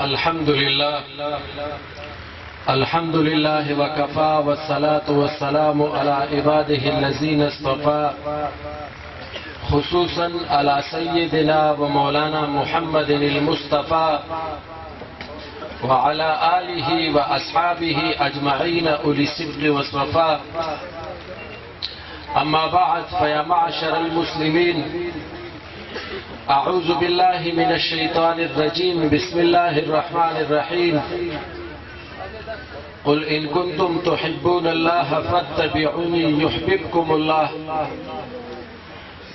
الحمد لله وكفى والصلاة والسلام على عباده الذين اصطفى خصوصا على سيدنا ومولانا محمد المصطفى وعلى آله وأصحابه أجمعين أولي الصدق والصفاء. أما بعد، فيا معشر المسلمين، أعوذ بالله من الشيطان الرجيم. بسم الله الرحمن الرحيم. قل إن كنتم تحبون الله فاتبعوني يحببكم الله.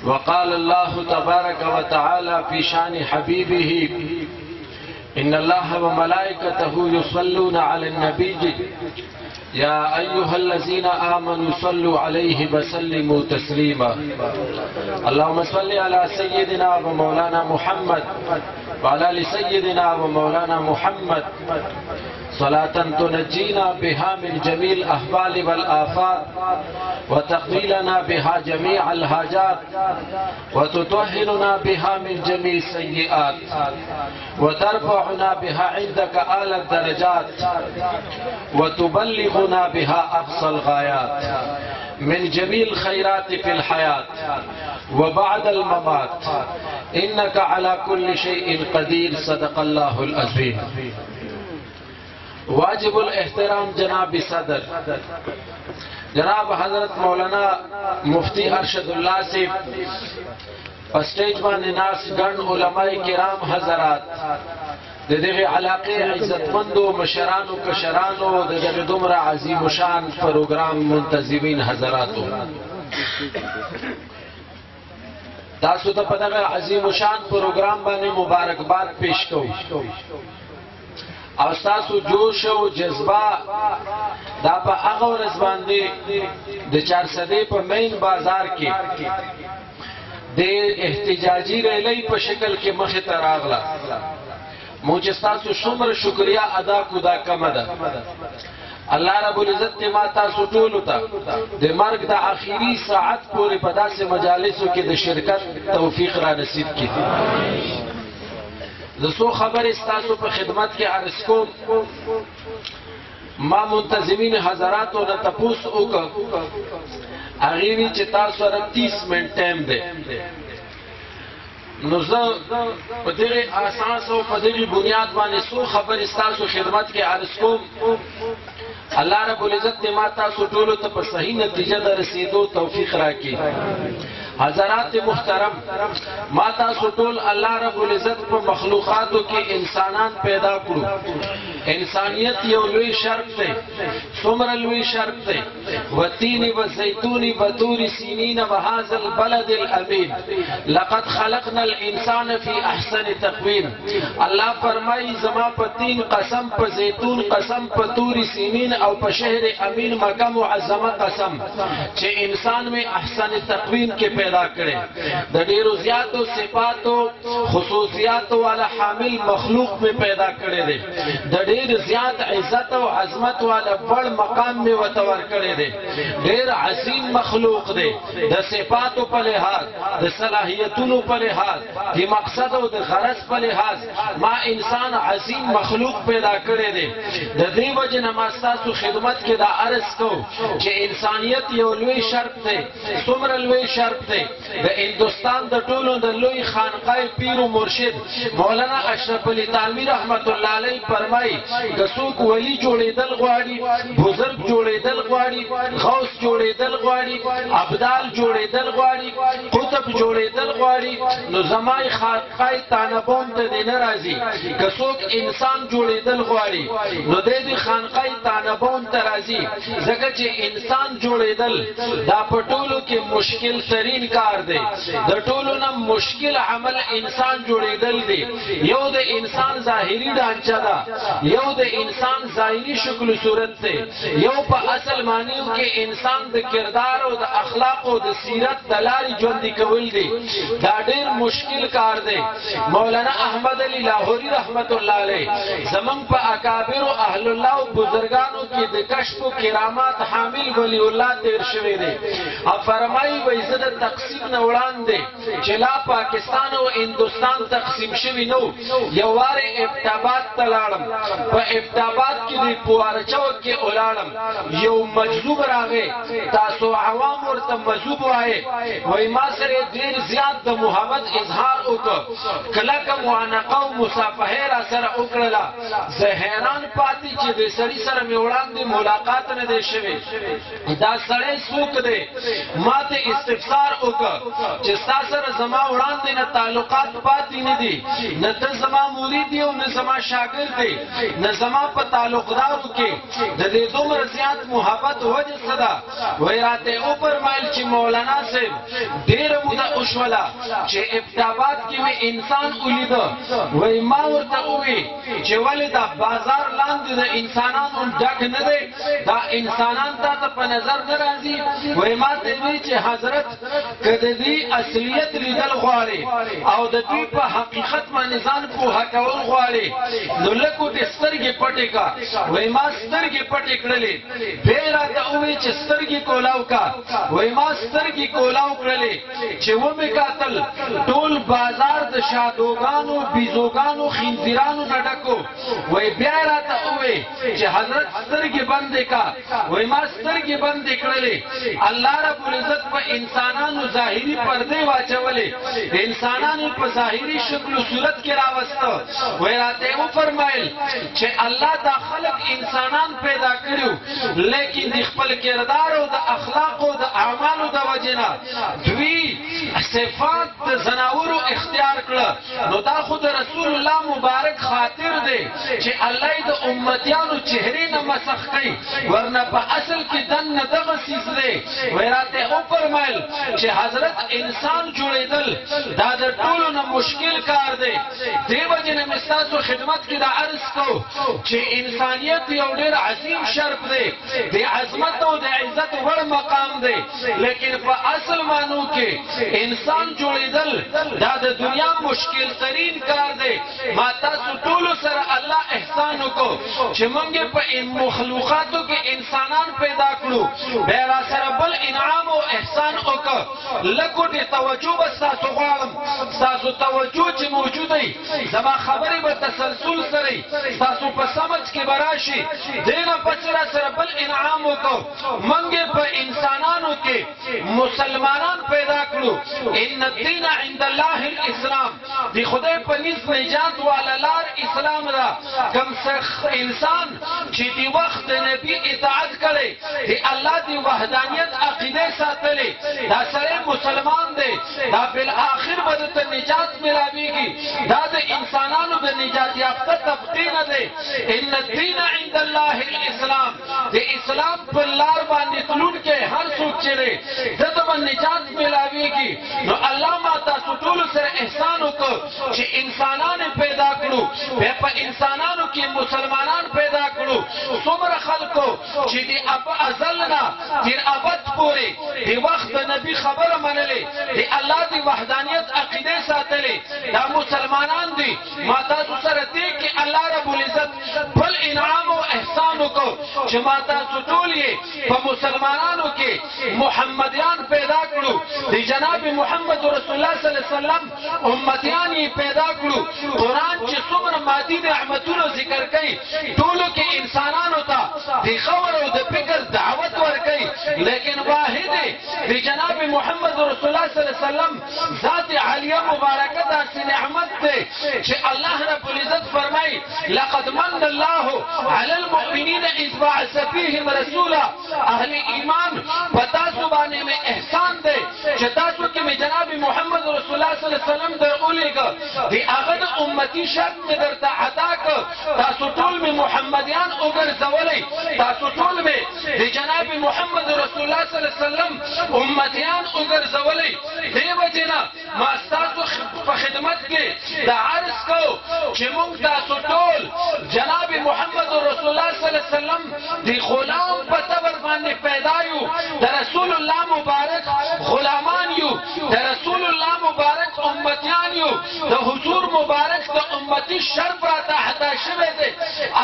وقال الله تبارك وتعالى في شان حبيبه: إن الله وملائكته يصلون على النبي يا أيها الذين آمنوا صلوا عليه وسلموا تسليما. اللهم صل على سيدنا ومولانا محمد وعلى آل سيدنا ومولانا محمد صلاة تنجينا بها من جميع الأهوال والآفات وتقضي لنا بها جميع الحاجات وتطهرنا بها من جميع السيئات وترفعنا بها عندك أعلى الدرجات وتبلغنا بها أقصى الغايات من جميع الخيرات في الحياة وبعد الممات، إنك على كل شيء قدير. صدق الله العظيم. واجب الاحترام جناب صدر جناب حضرت مولانا مفتی ارشد اللہ سے اسٹیج باندې ناس ګڼ علماء کرام حضرات، د دغه علاقې عزتمندو مشرانو کشرانو، د دغه دومره عظیم شان پروګرام منتظمین حضراتو، تاسو ته په دغه عظیم شان پروګرام باندې مبارکباد پیش کوم. او تاسو جوش او جذبه دا په هغه ورځ باندې د چارسدې په مین بازار کې د احتجاجي ریلی په شکل کې مخې ته راغله. موږ تاسو څومره شکریا ادا کو دا کم ده. الله رب العزت ما تاسو ټول ته د مرګ د اخیری ساعت پورې په داسې مجالسو کې د شرکت توفیق را نصیب کړي. زسو خبر استاسو په خدمت کې عرض کوم. ما منتظمین حضراتو نه تپوس وکړ، هغې وی چې تاسو سره 30 منټ ټایم دی. نو زه په دغې اساس او په دغې بنیاد باندې څو خبر استاسو خدمت کې عرض کوم. الله رب العزت ما تاسو ټولو ته په صحیح نتیجه د رسیدو توفیق راکړي. حضرات محترم، ما تاسو ټول الله رب العزت په مخلوقاتو کې انسانان پیدا کړو. انسانیت یو لوی شرف دی، څومره لوی شرف دی. والتین والزیتون وطور سینین وهذا البلد الامین لقد خلقنا الانسان فی احسن تقویم. الله فرمایي زما په تین قسم، په زیتون قسم، په طور سینین او په شهر امین مکه معظمه قسم چې انسان میں احسن تقویم کې پیدا کړي. د ډیرو زیاتو صفاتو خصوصیاتو والا حامل مخلوق میں پیدا کړي دي. د ډیر زیات عزت او عظمت والا بڑ مقام میں وتور کړي دي. ډیر عظیم مخلوق دی د صفاتو په لحاظ، د صلاحیتونو په لحاظ، د مقصد او د غرض په لحاظ ما انسان عظیم مخلوق پیدا کړي دي. د دې وجه نه ما تاسو خدمت کې دا عرض کوم چې انسانیت یو لوی شرف دی. څومره لوی شرف دی. د هندوستان د ټولو د لوی خانقاه پیر و مرشد مولانا اشرف علي تھانوی رحمت الله علیه فرمایي که څوک ولی جوړېدل غواړي، بزرګ جوړېدل غواړي، غوث جوړېدل غواړي، ابدال جوړېدل غواړي، قطب جوړېدل غواړي، نو زمای خانقاه تانبون ته دی نه راځي. که څوک انسان جوړېدل غواړي نو د دې خانقاه تانبون ته راځي، ځکه چې انسان جوړېدل دا په ټولو کې مشکل ترین کار دی. د ټولو نه مشکل عمل انسان جوړېدل دی. یو د انسان ظاهري ډانچه ده، یو د انسان ظاهري شکل صورت ته یو په اصل معنیو کې انسان د کردار او د اخلاق او د سیرت د لارې ژوند کول دي دا ډېر مشکل کار دی مولانا احمد علی لاهوري رحمت الله علیه زمون په اکابر او اهل الله او بزرګانو کې د کشف او کرامات حامل ولی الله تیر شوی دی او فرمایي وایي زه د تقسیم نه وړاندې چې لا پاکستان او هندوستان تقسیم شوی نو یو واره ابتابات ته لاړم په ابتابات کې د پوارچو کې ولاړم یو مجذوب راغی تاسو عوام ورته مجذوب وایي وای ما سره ډیر زیات د محبت اظهار وکړ کله کوم معانقه او مصافحه را سره وکړه زه حیران پاتې چې د سړي سره مې وړاندې ملاقات نه دی شوی دا سړی څوک دی ما ته استفسار وکړ چې تاسو سره زما وړاندې نه تعلقات پاتې نه دي نه ته زما مرید یو نه زما شاګرد دی نه زما په تعلقدارو کې د دې دومره زیات محبت وجه صدا وای راته او فرمایل چې مولانا صاحب ډېر موده وشوله چې ابتابات کې مې انسان ولید وای ما ورته وې چې ولې دا بازار لاندې د انسانانو ډک نه دی دا انسانان ته په نظر نه راځي وای ما ته وی چې حضرت کده دې اصلیت لیدل غواړي او د دې په حقیقت باندې ځان په هکول غواړي نو لکه د سترګې پټې کا وای ما سترګې پټې کړلې به راته وې چې سترګې کولاو کا وای ما سترګې کولاو کړلې چې و مې قاتل ټول بازار د شادوګانو بيزوګانو خنزیرانو نه ډکو وای بیا راته وې چې حضرت سترګې بندې کا وای ما سترګې بندې کړلې الله رب العزت په انسانانو ظاهري پردې واچولې انسانانو په ظاهري شکل او صورت کې راوسته وای راته و فرمایل چې الله دا خلق انسانان پیدا کړو لیکن د خپل کردار او د اخلاق او د اعمالو د وجنه دوی صفات د زناورو اختیار کړه نو دا خود رسول الله مبارک خاطر دی چې الله د امتیانو چهره نه مسخ کړي ورنه په اصل کې دن دغه سیز دی ورته او فرمایل چې حضرت انسان جوړېدل دا د ټولو نه مشکل کار دی دیو جن مستاسو خدمت کې دا عرض کو چې انسانیت یو ډېر عظیم شرف دی د عظمت او د عزت وړ مقام دی لیکن په اصل مانو کې انسان جوړېدل دا د دنیا مشکل ترین کار دی ما تاسو ټول سره الله احسان وکړو چې موږ په مخلوقاتو کې انسانان پیدا کړو به را سره بل انعام او احسان وکړو لکه دې توجه بس تاسو غواړم تاسو توجه چې موجود دی زما خبرې به تسلسل سره تاسو په سمج کې براشي دغه پچرا سره بل انعام وکړو موږ په انسانانو کې مسلمانان پیدا کړو ان الدين عند الله الاسلام دی خدای په نس نجات والا لار اسلام را کم سخ انسان چې دی وخت نبی اطاعت کړي دی الله دی وحدانیت عقیده ساتلې دا سره مسلمان دی دا بل اخر به ته نجات ملاويږي دا د انسانانو د نجات یافته طبقه نه دی ان الدين عند الله الاسلام دی اسلام په لار باندې تلون کې هر څوک چره دته باندې نجات ملاويږي نو الله ما تاسو ټول سره احسان وکړو چې انسانان پیدا کړو په انسانانو کې مسلمانان پیدا کړو څومره خلکو چې دی اب ازلنا تر ابد پورې دی وخت نبی خبره منلې دی الله دی وحدانیت عقیده ساتلې دا مسلمانان دي ما تاسو سره دې کې الله رب العزت بل انعام او احسان وکړو چې ما تاسو ټول یې په مسلمانانو کې محمدیان پیدا کړو دی جناب محمد رسول الله صلی الله علیه وسلم امتیان یې پیدا کړو قران چې څومره مادي نعمتونو ذکر کوي ټولو کې انسانانو ته د خبر او د فکر دعوت ورکوي لیکن واحد دی جناب محمد رسول الله صلی الله علیه وسلم ذات عالیه مبارکه داسې نعمت دی چې الله رب العزت فرمایي لقد من الله على المؤمنين اذ بعث فيهم رسولا اهل ایمان پتا سو باندې میں احسان دی چې تاسو کې می جناب محمد رسول الله صلی الله علیه وسلم درولېګ دی هغه امتی شرط می درته عطا ک تاسو ټول می محمدیان وګرځولې تاسو ټول می دی جناب محمد رسول الله صلی الله علیه وسلم امتیان وګرځولې دیو جنا ما تاسو په خدمت کې دا عرض کو چې موږ تاسو ټول جناب محمد رسول الله صلی الله علیه وسلم دی غلام په تبر باندې پیدا یو د رسول الله مبارک غلامان یو د رسول الله مبارک امتیان یو د حضور مبارک د امتی شرف را تحت شوه دي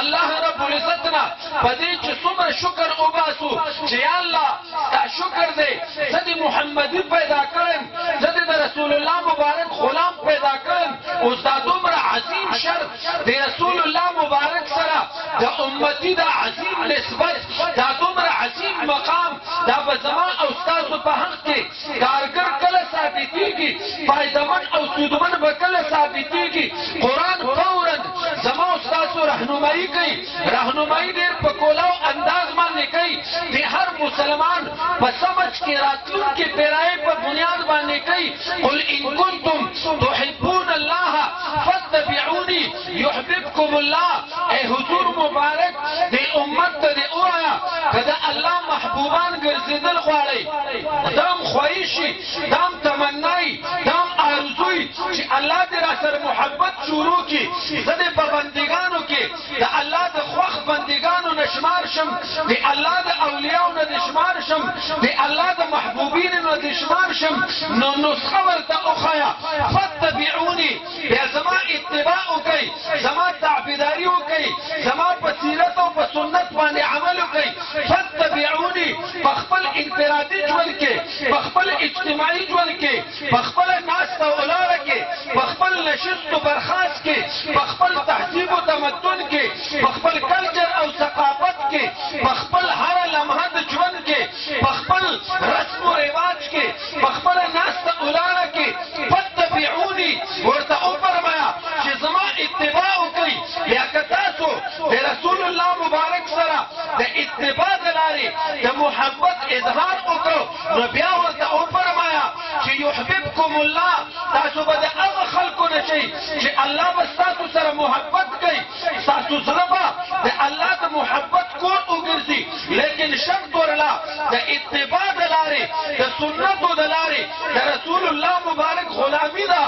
الله رب العزت نا پدې چې څومره شکر وباسو چې الله دا شکر دې زدي محمدي پیدا کړم زدي د رسول الله مبارک غلام پیدا کړم اوس دا دومره عظیم شرف د رسول الله مبارک سره د امتی دا عظیم نسبت دا دومره عظیم مقام دا به زما او تاسو په حق کې کارګر کله ثابتېږي فائدمن او سودمن به کله ثابتېږي قرآن فورا زما او تاسو رهنمایي کوي رهنمایي ډېر په کولاو انداز باندې کوي د هر مسلمان په سمجھ کې راتلونکي پیرایې په بنیاد باندې کوي قل ان کنتم تحبون الله فاتبعوني يحببكم الله اے حضور مبارک د امت ته اوایا کدا الله محبوبان ګرځیدل غواړي دام خواهشي دام تمنای دام آرزوی چې الله دې را سره محبت شروع کی زده په بندګانو کې د الله د خوښ بندګانو نشمار شم د الله د اولیاء نه نشمار شم د الله د محبوبین نه نشمار شم نو نسخه ورته اوخیا فتبعوني یا زما اتباع کوي زما تعبیداری کوي زما په سیرت او په سنت باندې عمل کوي فتبعوني خپل انفرادي ژوند کې خپل اجتماعي ژوند کې خپل ناس او ولاره کې خپل نشست او برخاست کې خپل تهذیب او تمدن کې خپل کلچر او ثقافت کې خپل هر لمحه د ژوند کې خپل رسم او رواج کې خپل ناس او ولاره کې فتبعوني ورته او فرمایا چې زما اتباع کوي یا تاسو د رسول الله مبارک سره د اتباع دلاري د محبت اظهار وکړو نو بیا ورته او فرمایا چې يحببكم الله تاسو به د هغه خلکو نشئ چې الله به تاسو سره محبت کوي تاسو سره به د الله د محبت کور وګرځي لیکن شرط ورلا د اتباع دلاري د سنتو دلاري د رسول الله مبارک غلامی دا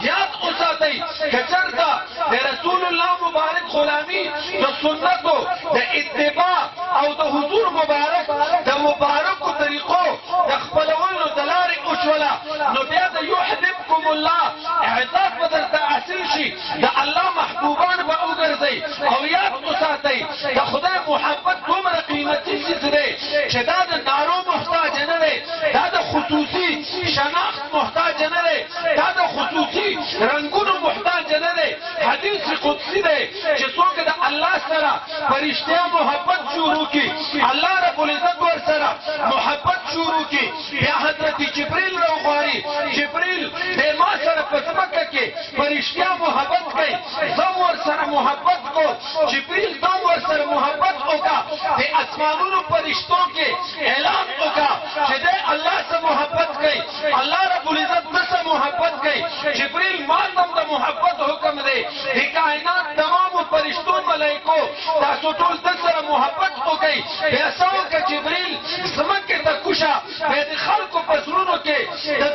یاد اوساتئ کچرتا د رسول الله مبارک غلامی د سنتو د اتباع او د حضور مبارک د مبارکو طریقو د خپلولو دلاري اوشولا نو بیا د يحببكم الله اعطاف بدرته حاصل شي د الله محبوبان به وګرځي او یاد اوساتئ د خدای محبت دومره قیمتي څیز دی چې دا د نارو محتاج نه دی دا د خصوصي شناخت محتاج نه دی دا د خصوصي رنگونو محتاج نه دی حدیث قدسی دی چې څوک د الله سره فرشتیا محبت شروع کی الله رب العزت ور سره محبت شروع کی بیا حضرت جبريل راغوري جبريل د ما سره په سمکه کې فرشتیا محبت کوي زم ور سره محبت کو جبريل زم ور سره محبت وکا د اسمانونو فرشتو کې اعلان وکا چې د الله سره محبت کوي الله رب العزت سره محبت کوي جبريل ما تم د محبت حکم دی د کائنات تمام فرشتو ملائکو تاسو ټول د سره محبت وکړي بیا څنګه جبريل زمکه ته کوشا د خلکو په زړونو کې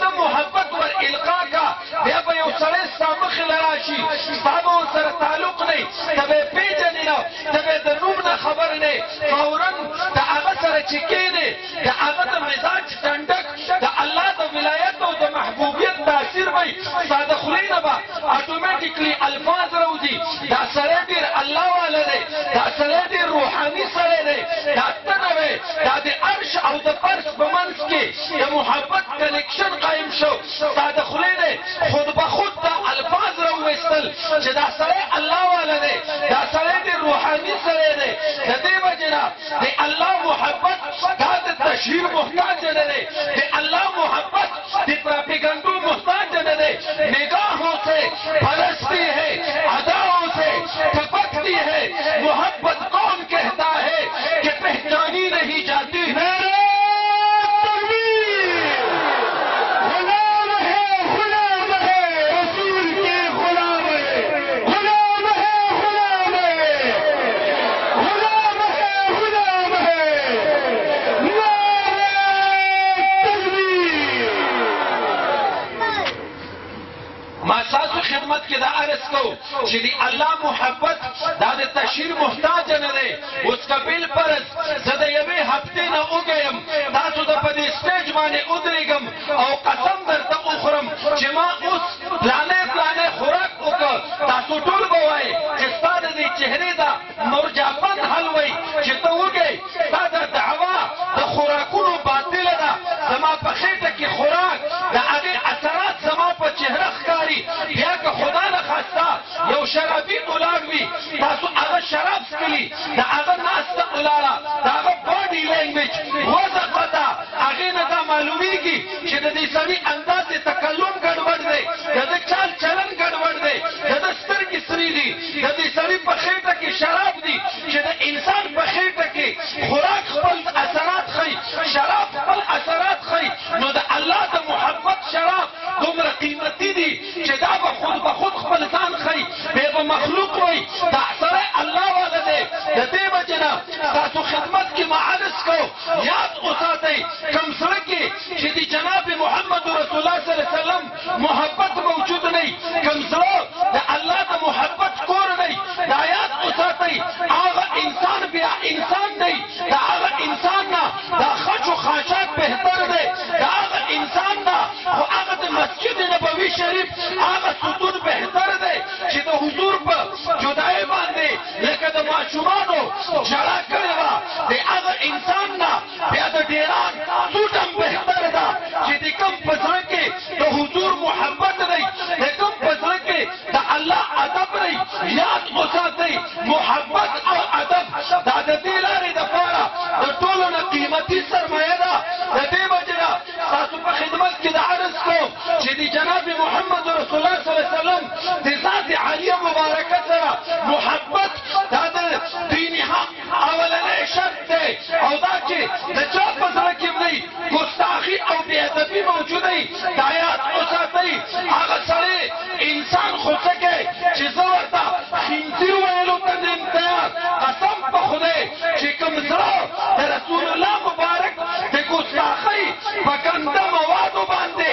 د محبت ور القا کا بیا به یو سره سامخ لراشي تاسو سره تعلق نه تبه پیژنې نه تبه د نوم نه خبر نه فورا د هغه سره چې کېنه د هغه د مزاج ټنډک د الله د ولایت او د محبوبیت تاثیر وي ساده خلینه به اتوماتیکلی الفاظ راوځي دا سره ډیر الله والا دی دا سره ډیر روحاني سره دی دا تنوي دا د عرش او د فرش په منځ کې د محبت کنیکشن قائم شو ساده خلینه خود به خود دا الفاظ راوستل چې دا سره الله والا دی دا سره ډیر روحاني سره دی د دې وجنه د الله محبت دا د تشهیر محتاج نه دی د الله محبت د پروپاګاندا محتاج نه دی نگاهوں سے پرستی ہے اداؤں سے ٹپکتی ہے محبت کون کہتا ہے کہ پہچانی نہیں جاتی ہے غلام کو چې دی الله محبت دا د تشهیر محتاج نه دی. اوس کپیل پرز زه د یوې هفتې نه وګیم تاسو ته په دې سټیج باندې ودرېږم او قسم درته وخورم چې ما اوس پلانې خوراک وکړ. تاسو ټول به وایئ چې ستا د دې چهرې دا مرجافند حل وایي چې ته وګئ ستا دا دعوا د خوراکونو باطله ده. زما په خېټه کې خوراک د هغې اثرات زما په چهره ښکاري. بیا که خدا نخواسته یو شرابي ولاړ وي تاسو هغه شراب څښلي د هغه ناسته ولاړه د هغه باډي لینګویج وضع پته هغې نه دا معلومیږي چې د دې سړي انداز د تکلم ګډوډ دی، د ده چال چلن ګډوډ دی، د ده سترګې سرې دي، د دې سړي په خېټه کې شراب دي چې د انسان په خېټه کې خوراک خپل اثرات ښیي، شراب خپل اثرات ښیي. نو د الله د محبت شراب دومره قیمتي دي چې دا به خود خپل ځان ښیي. بیا به مخلوق وایي دا سړی الله والا دی. د دې وجې نه ستاسو خدمت کې ما عرض کو یاد وساتئ کوم سړی کې چې د جناب محمد رسول الله صلی الله علیه وسلم محبت موجود نه وي، کوم زړه د الله د محبت کور نه وي، دا یاد وساتئ هغه انسان بیا انسان نه وي. د هغه انسان نه دا خچ و خاشاک بهتر دی. د هغه انسان نه خو هغه د مسجد نبوي شریف هغه ستون بهتر دی چې د حضور په جدایۍ باندې لکه د ماشومانو ژړا کړې وه. د هغه انسان نه بیا د ډېران سوټ هم بهتر ده چې د کوم په زړه کې د حضور محبت دی، د کوم په زړه کې د الله ادب دی. یاد وساتئ محبت او ادب دا د دې لارې دپاره د ټولو نه قیمتي سرمایه ده. د دې وجې نه تاسو په خدمت کې د عرض کوم چې د جناب محمد رسول الله صلی الله علیه وسلم د ذات عالیه مبارکه سره محبت دا د دین حق اولنی شرط دی. او دا چې د چا په زړه کې نه وي ګستاخي او بېادبي موجوده وي دا یاد وساتئ هغه سړی انسان خو څه کوي چې زه ورته خنزیر ویلو ته یم تیار. قسم په خدای چې کوم زړه د رسول الله مبارک د ګستاخۍ په ګنده موادو باندې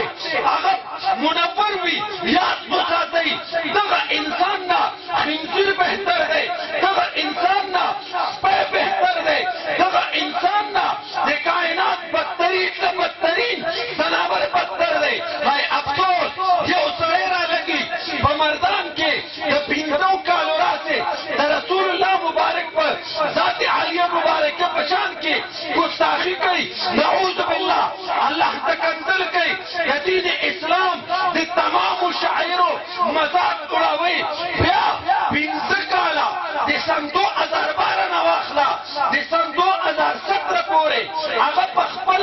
هغه منور وي یاد وساتئ دغه انسان نه خنزیر بهتر دی، دغه انسان نه سپی بهتر دی، دغه انسان نه د کائنات بدترین ځناور بدتر دی. هی افسوس یو سړی رالګي په مردان کې د 15 کالو راسې د رسول الله مبارک په ذات عالیه مبارکه په شان کې ګستاخي کوي. نعوذ بالله الله ته کنځل کوي. د دین اسلام د تمامو شاعرو مذاق اړوي. بیا 15 کاله د سن 2012 نه واخله د سن 2017 پورې هغه په خپل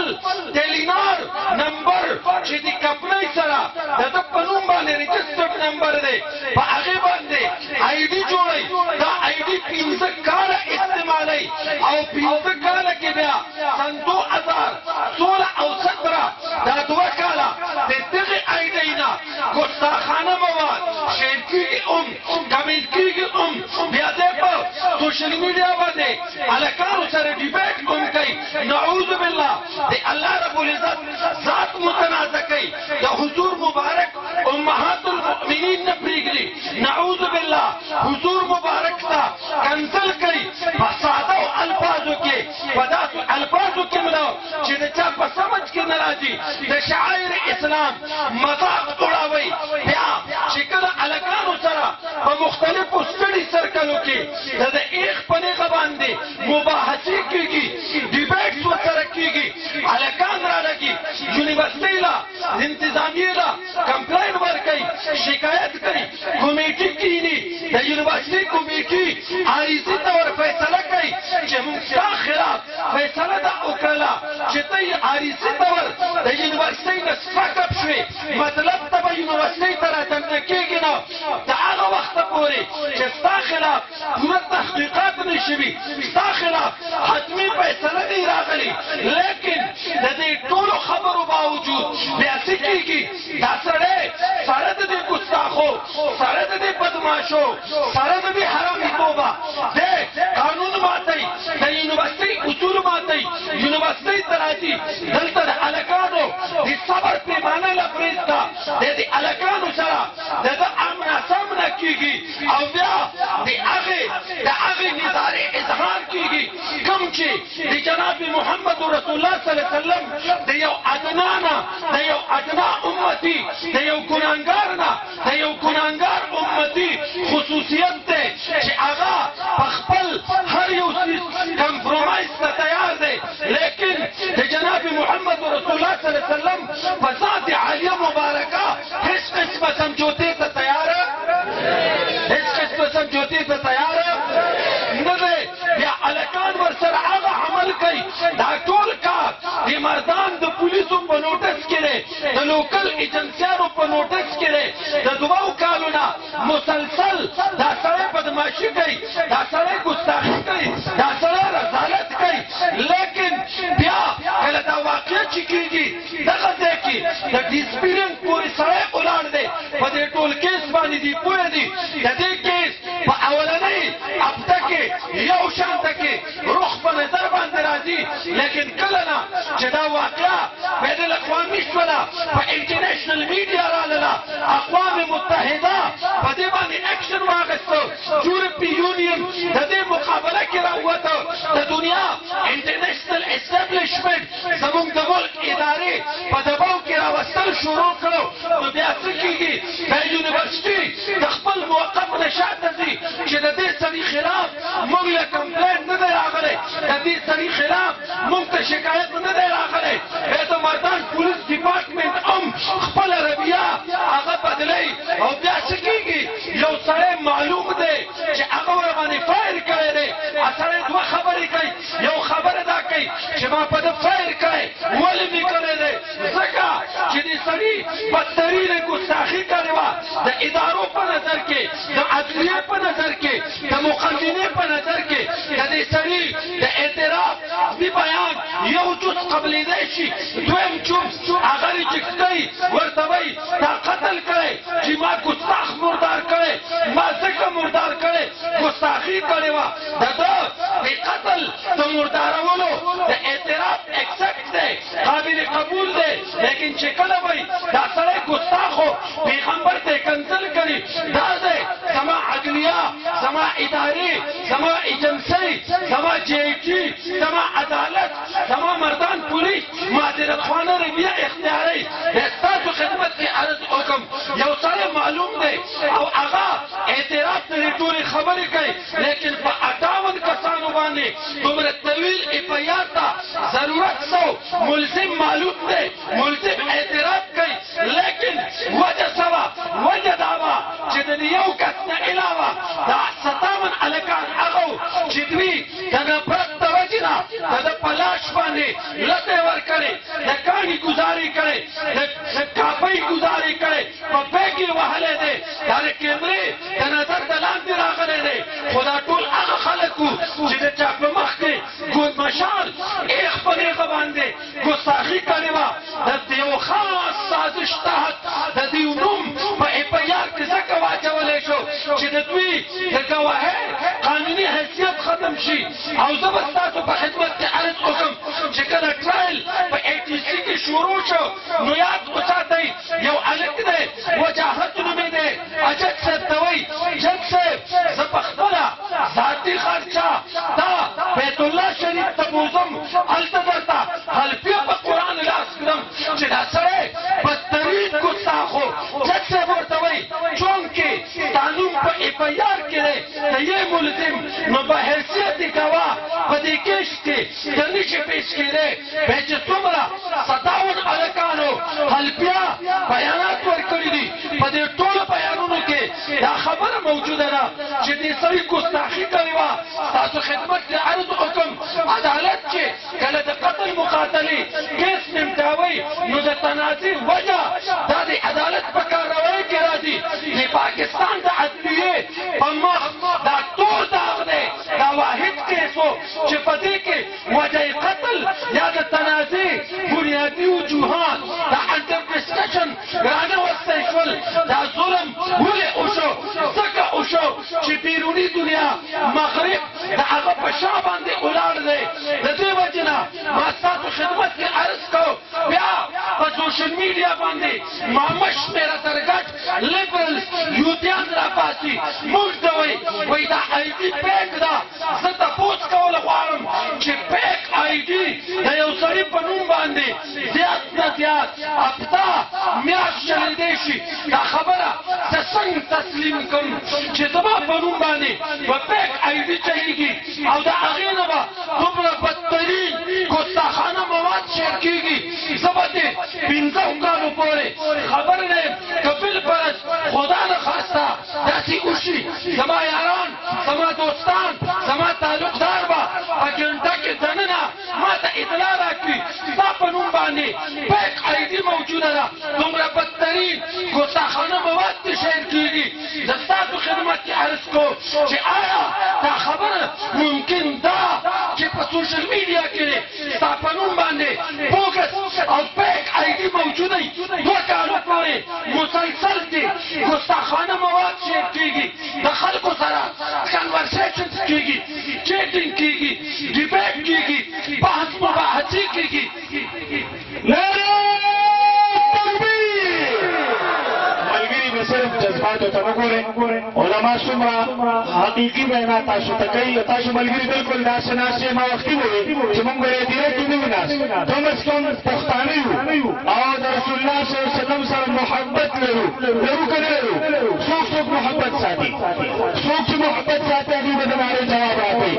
ټیلینار نمبر چې د کمپنۍ سره د ده په نوم باندې رجسټرډ نمبر دی په هغې باندې آی ډي جوړوي. دا آی ډي 15 کاله استعمالوي او 15 کاله کې بیا سن 2016 او 17 دا 2 کاله د دغې آی ډۍ نه ګستاخانه مواد شیر کېږي کمنټ کېږي بیا دی په سوشل میډیا باندې هلکانو سره ډیبیټ کوي. نعوذ بالله د الله رب العزت ذات متنازع کوي. د حضور مبارک امهات المؤمنین نه پرېږدي. نعوذ بالله حضور مبارک ته کنسل کوي په ساده الفاظو کې، په داسې الفاظو کې مړه چې د چا په سمج کې نه راځي. د شعائر اسلام مذاق اړوي. بیا چې کله هلکانو سره په مختلفو سټډي سرکلو کې د ایخ په نیغه باندې مباحثې کېږي، ډیبیټس ورسره کېږي، هلکان رالګي یونیورسټۍ له انتظامیې له کمپلاین ورکوي، شکایت کوي، کمیټې کښېني، د یونیورسټۍ کمیټې عریضې ته ور فیصله کوي چې موږ ستا خلاف فیصله دا وکړله چې ته یې عریضې ته ور د یونیورسټۍ نه سپکپ شوې، مطلب ته به یونیورسټۍ ته راټنډه کېږي نه د هغه وخته پورې چې ستا خلاف پوره تحقیقات نه شوي، ستا خلاف حتمي فیصله دی راغلي. لیکن د دې ټولو خبرو باوجود بیا څه کېږي دا سړی سره د دې ګستاخو، سره د دې بدماشو، سره د دې حرامیتوبه دی قانون ماتوي، د یونیورسٹی اصول ماتی یونیورسٹی تراتی دلتا دا الکانو دی صبر پیمانه لپریستا دی الکانو سرا دا امنا سامنا کیگی او بیا دی اغی نظاری اظہار کیگی کم چی دی جناب محمد رسول اللہ صلی اللہ علیہ وسلم دی یو ادنانا دی یو ادنا امتی دی یو گنانگارنا دی یو گنانگار امتی خصوصیت دے چی آغا پخپل ہر یو کمپرومائز تا تیار دے لیکن دی جناب محمد رسول اللہ صلی اللہ علیہ وسلم فضاد عالیہ مبارکہ اس قسم سمجھوتے تا تیار اس قسم سمجھوتے تا تیار نده یا الکان ورسر آغا عمل کئی دا ټول کار دی مردان د پولیسو په نوټس کې د لوکل ایجنسیانو په نوټس کې د دوو کالونه مسلسل دا سړی بدماشي کوي دا سړی ګستاخي کوي دا سړی رذالت کوي لیکن بیا کله دا واقع چې کېږي دغه ځای کې د ډیسپلین پورې سړی ولاړ دی په دې ټول کیس باندې دی پوه دی د دې کیس په اولنۍ هفته کې یو شانته کې روح په نظر باندې راځي لیکن کله نه چې دا واقعه بین الاقوامي شوله په انټرنیشنل میډیا راغله اقوام متحده په دې باندې اکشن واخیسته یورپي یونین د دې مقابله کې راووته د دنیا انټرنیشنل اسټابلیشمنټ زموږ د ملک ادارې په دباو کې راوستل شروع کړو نو بیا څه کېږي دا یونیورسټي د خپل موقف نه شاته ځي چې د دې سړي خلاف موږ له کمپلین نه دی راغلی د دې سړي خلاف موږ ته شکایت نه دی راغلی بیا د مردان پولیس ډپارټمنټ هم خپل رویه هغه بدلوي او بیا څه کېږي یو سړی معلوم دی چې هغه ورباندې فایر کړی دی سړی دوه خبرې کوي یو خبره دا کوي چې ما په ده فایر کړی ولې مې کړی دی ځکه چې دې سړي بدترینه ګستاخي کړې وه د ادارو په نظر کې د عدلیې په نظر کې د مقننې په نظر کې د دې سړي د اعتراف دی بیان یو جز قبلېدی شي دویم جز هغه ریجکټ کوي ورته وایي تا قتل کړی چې ما ګستاخ مردار کړی ما ځکه مردار کړی ګستاخي کړې وه د ده د قتل د مردارولو د اعتراف ایکسپټ دی قابل قبول دی لیکن چې کله وایي دا سړی ګستاخو پیغمبر ته کنسل کړي دا دی زما عدلیه زما ادارې زما ایجنسۍ زما جی ای ټي زما عدالت زما مردان پولیس معذرتخوانه رویه اختیاري د ستاسو خدمت کې عرض وکړم یو سړی معلوم دی او هغه اعتراف ته ټولې خبرې کوي لیکن په 58 کسانو باندې دومره طویل اپیات ته ضرورت سو ملزم معلوم دی ملزم اعتراف کوي لیکن وجه سوا وجه دا وه چې د یو کس نه علاوه دا 57 الکان هغه چې دوی د نفرت د وجې نه د ده په لاش باندې لتې ورکړې د کاڼي ګزارې کړې د کاپۍ ګزارې کړې په بیګ یې وهلی دی دا د کیمرې د نظر د لاندې راغلی دی خو دا ټول هغه خلک وو چې د چا په مخ کې مشال ایخ په هغه باندې ګستاخي کړې وه د یو خاص سازش تحت د دوی نوم په اپیار کې ځکه واچولی شو چې د دوی د ګواهۍ قانوني حیثیت ختم شي او زه به ستاسو په خدمت کې عرض وکړم چې کله ټرایل په ای ټي سي کې شروع شو نو یاد وساتئ یو هلک دی وجاهت نومې دی اجد صاحب ته وایي جد صاحب زه په خپله ذاتي خرچه دا بیت الله شریف ته بوځم هلته درته حلفیه په قرآن لاس کړم چې دا سړی بدترین ګستاخو جد صاحب ورته وایي چونکې ستا نوم په اپیار کې دی ته یې ملزم نو په حیثیت ګواه په دې کیس کې ته نشي پیش کېدی بیا چې څومره 57 هلکانو حلفیه بیانات ورکړي دي په دې ټولو بیانونو کې دا خبره موجوده ده چې دې سړي ګستاخي کړې وه ستاسو خدمت کې عرض وکړم عدالت چې کله د قتل مقاتلې کیس نمټاوئ نو د تنازع وجه دا د عدالت په کارروۍ کې راځي د پاکستان د عدلیې په مخ دا تور داغ دی دا واحد کیس و چې په دې کې وجه قتل یا د تنازع بنیادي وجوهات د انډر ډسکشن رانوستی شول دا ظلم ولې وشو ځکه وشو چې بیروني دنیا مغرب د هغه په شا باندې ولاړ دی. د دې وجې نه ما ستاسو خدمت کې عرض کو بیا په سوشل میډیا باندې معمه شمېره ترګټ لیبرلز یوتیان راپاسي موږ ته وایي دا آی ډي پیک ده. زه تپوس کول غواړم چې پیک آی ډي د یو سړي په نوم باندې زیات نه زیات هفته میاشت چلېدی شي. دا خبره زه څنګه تسلیم کړم چې زما په نوم باندې په پیک آی ډي چلېږي او د هغې نه به دومره بدترین ګستاخانه مواد شیر کېږي. زه به دې 15 کالو پورې خبر نه یم که بالفرض خدا نخواسته داسې وشي زما یاران زما دوستان زما تعلقدار به په ګنټه کې دننه ما ته اطلاع راکړي ستا په نوم باندې پیک آی ډي موجوده ده دومره بدترین ګستاخانه مواد دې شیر کېږي. زه ستاسو خدمت کې عرض کوم چې آیا دا خبره ممکن ده چې په سوشل میډیا کې ستا په نوم باندې بوګس او پیک آی ډي موجوده وي 2 کالو پورې مسلسل دې ګستاخانه مواد شیر کېږي د خلکو سره کنورسیشنز کېږي چیټینګ کېږي ډیبیټ کېږي بحث مباحثې کېږي. صرف جذباتو ته وګورئ علما څومره حقیقي وینا تاسو ته کوي. تاسو ملګري بالکل داسې ناستې ما وختي وویل چې موږ به یې ډیرکټ نه وي ناست کم از کم پښتانه یو او د رسول الله صلی الله علیه وسلم سره محبت لرو که نه لرو. څوک محبت ساتي څوک چې محبت ساتي هغوی به د نارې جواب راکوي.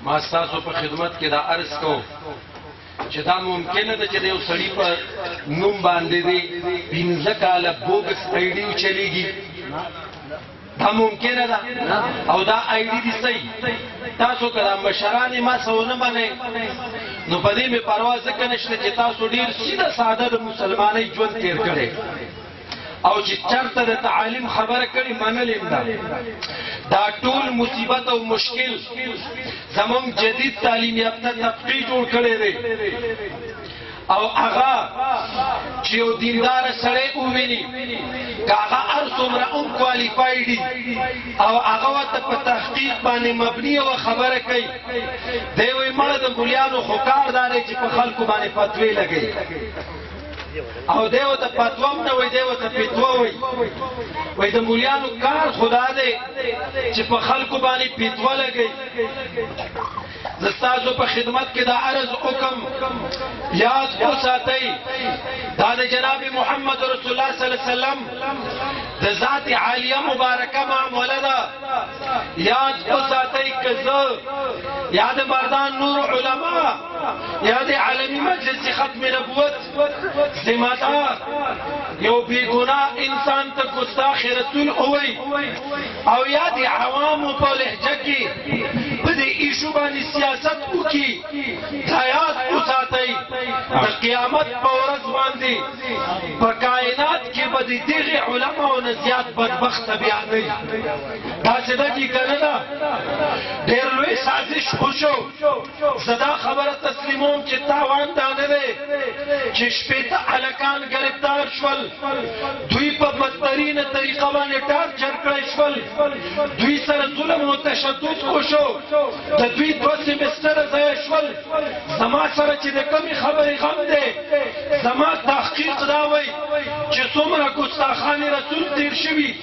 ما ستاسو په خدمت کې دا عرض کوم چې دا ممکنه ده چې د یو سړي په نوم باندې دی 15 کاله بوګس آی ډي چلېږي. دا ممکنه ده او دا آی ډي دي صحیح. تاسو که دا مشران ما څه ونه منئ نو په دې مې پروا ځکه نشته چې تاسو ډېر سیده ساده د مسلمانۍ ژوند تېر کړی او چې چرته د تعلیم خبره کړي منل یې ده. دا ټول مصیبت او مشکل زمونږ جدید تعلیم یافته طبقې جوړ کړی دی او هغه چې یو دیندار سړی وویني که هغه هر څومره هم کوالیفاید دي او هغه ورته په تحقیق باندې مبني یوه خبره کوي دی وایي مړه د مولیانو خو کار دا دی چې په خلکو باندې فتوې لګوي او دی ورته فتوا هم نه وایي دی ورته فتوا وایي. وایي د مولیانو کار خدا دی چې په خلکو باندې فتوا لګوي. زه ستاسو په خدمت کې دا عرض وکړم یاد وساتئ دا د جناب محمد رسول الله صلی الله علیه وسلم د ذات عالیه مبارکه معامله ده. یاد وساتئ که زه یا د مردان نور علما یا د عالمي مجلس ختم نبوت ذمہدار یو بیگناه انسان ته ګستاخ رسول ووایي او یا د عوامو په لهجه کې په دې ایشو باندې سیاست وکړي دا یاد وساتئ د قیامت په ورځ باندې په کائنات کې به د دغې علماو نه زیات بدبخته بیا نه وي. داسې ده چې که نه ده ډېر لوی سازش وشو. زه دا خبره تسلیموم چې تاوان دا نه دی چې 80 هلکان ګرفتار شول دوی په بدترینه طریقه باندې ټارچر کړی شول دوی سره ظلم او تشدد وشو د دوی 2 سیمسټره ضایع شول. زما سره چې د کومې خبرې غم دی زما تحقیق دا وایي چې څومره ګستاخانې رسول تېر شوي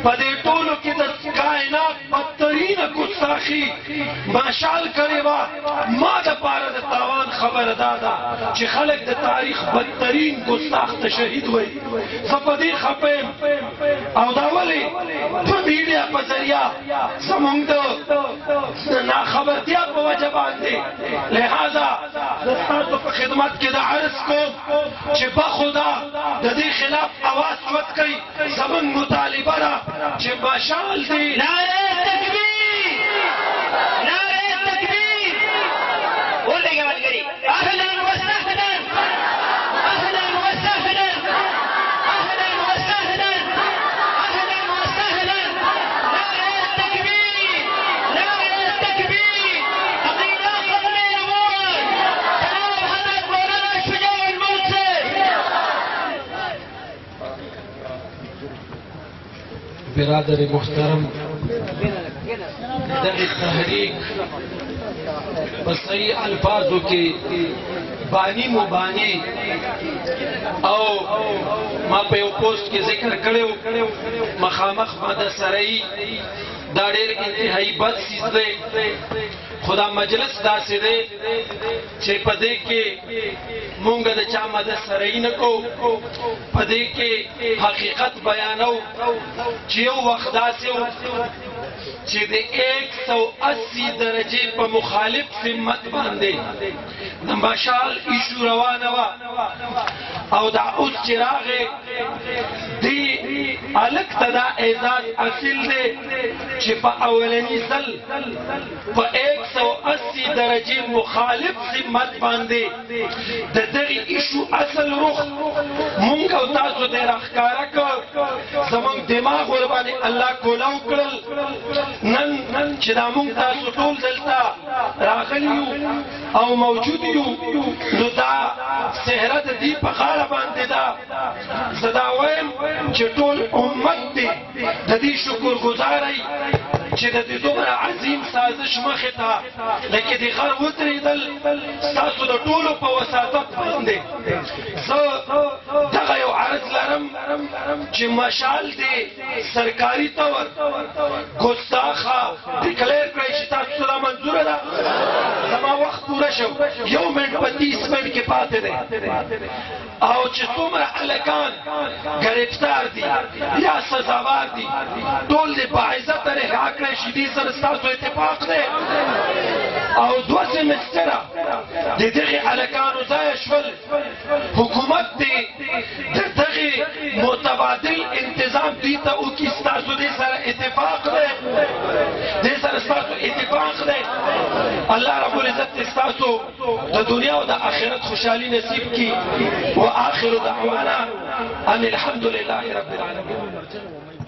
په دې ټولو کې د کائنات بدترینه ګستاخي ماشال کړې وه. ما دپاره د تاوان خبره دا ده چې خلک د تاریخ بدترین ګستاخ ته شهید وایي. زه په دې خفه یم او دا ولې په میډیا په ذریعه زمونږ د ناخبرتیا په وجه باندې. لہذا زه ستاسو په خدمت کې دا عرض کوم چې بخدا د دې خلاف اواز چوت کوي. زمونږ مطالبه ده چې مشال دی نعره تکبیر برادر محترم دغه تحریک په صحیح الفاظو کې بانی مبانی او ما په یو پوسټ کې ذکر کړو مخامخ مدرسې دا ډېر انتهایی بد چیز دی خدا مجلس داسې دی چې په دې کې مونږ د چا مدد سره نه کوو په دې کې حقیقت بیانو چې یو وخت داسې و چې د 180 درجې په مخالف سمت باندې د مشال ایشو روانه وه او دا اوس چې راغې دې هلک ته دا اعزاز حاصل دی چې په اولني ځل په 180 درجې مخالف سمت باندې د دغې ایشو اصل رخ مونږ او تاسو ته راښکاره کړ زمونږ دماغ ورباندې الله کولاو کړل نن چې دا مونږ تاسو ټول دلته راغلي یو او موجود یو نو دا صحره د دې په غاړه باندې ده زه دا وایم چې ټول امت دی د دې شکر ګزاری چې د دې دومره عظیم سازش مخې ته لکه د غر ودرېدل ستاسو د ټولو په وساطت باندې زه دغه یو عرض لرم چې مشال دی سرکاري طور ګستاخه ډیکلیر کړئ چې تاسو ته دا منظوره ده زما وخت پوره شو 1 منټ په 30 منټ کې پاتې دی او چې څومره هلکان ګرفتار دي یا سزاوار دي ټول دې باعزته رها کړی شي دې سره ستاسو اتفاق دی او 2 سمستره د دغې هلکانو ځایه شول حکومت دې د دغې متبادل انتظام دوی ته وکړي ستاسو دې سره اتفاق دی دې سره ستاسو اتفاق دی الله رب العزت ستاسو د دنیا او د آخرت خوشحالي نصیب کړي وآخر دعوانا ان الحمد لله رب العالمين